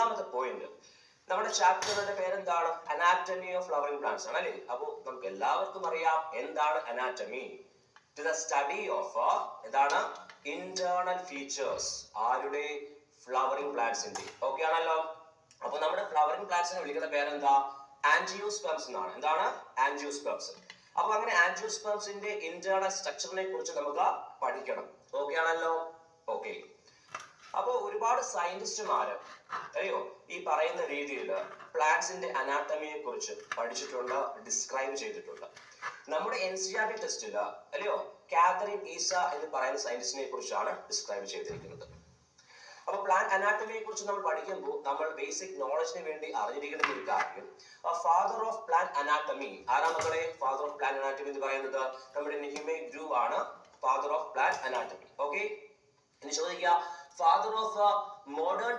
ഒന്നാമത്തെ പോയിന്റ്, നമ്മുടെ ചാപ്റ്ററുടെ പേരെന്താണ്? അനാറ്റമി ഓഫ് ഫ്ലവറിംഗ് പ്ലാന്റ്സ് ആണ് അല്ലേ? അപ്പോൾ നമുക്ക് എല്ലാവർക്കും അറിയാം എന്താണ് anatomy. It is the study of എന്താണ് ഇന്റേണൽ ഫീച്ചേഴ്സ് ആരുടെ? ഫ്ലവറിംഗ് പ്ലാന്റ്സിന്റെ. ഓക്കെ ആണല്ലോ. അപ്പൊ നമ്മുടെ ഫ്ലവറിംഗ് പ്ലാന്റ്സിനെ വിളിക്കുന്ന പേരെന്താ? ആൻജിയോസ്പെർമ്സ് എന്നാണ്. എന്താണ്? ആൻജിയോസ്പെർമ്സ്. അപ്പൊ അങ്ങനെ ആൻജിയോസ്പെർമ്സിന്റെ ഇന്റേണൽ സ്ട്രക്ചറിനെ കുറിച്ച് നമുക്ക് പഠിക്കണം. ഓക്കെ ആണല്ലോ. ഓക്കെ. അപ്പൊ ഒരുപാട് സയന്റിസ്റ്റുമാര് അയ്യോ ഈ പറയുന്ന രീതിയിൽ പ്ലാന്റ്സിന്റെ അനാട്ടമിയെ കുറിച്ച് പഠിച്ചിട്ടുണ്ട്, ഡിസ്ക്രൈബ് ചെയ്തിട്ടുണ്ട്. നമ്മുടെ NCERT ടെസ്റ്റിൽ അല്ലയോ കാതറിൻ ഈസ എന്ന് പറയുന്ന സയന്റിസ്റ്റിനെ കുറിച്ചാണ് ഡിസ്ക്രൈബ് ചെയ്തിരിക്കുന്നത്. അപ്പൊ പ്ലാന്റ് അനാട്ടമിയെ കുറിച്ച് നമ്മൾ പഠിക്കുമ്പോൾ നമ്മൾ ബേസിക് നോളജിന് വേണ്ടി അറിഞ്ഞിരിക്കുന്ന ഒരു കാര്യം, ഫാദർ ഓഫ് പ്ലാന്റ് അനാട്ടമി ആരാ മക്കളെ? ഫാദർ ഓഫ് പ്ലാന്റ് അനാട്ടമി എന്ന് പറയുന്നത് നമ്മുടെ നെഹിമെ ഗ്രൂവ് ആണ് father of plant anatomy. Okay. ഇനി ചോദിക്കുക, ഫാദർ ഓഫ് മോഡേൺ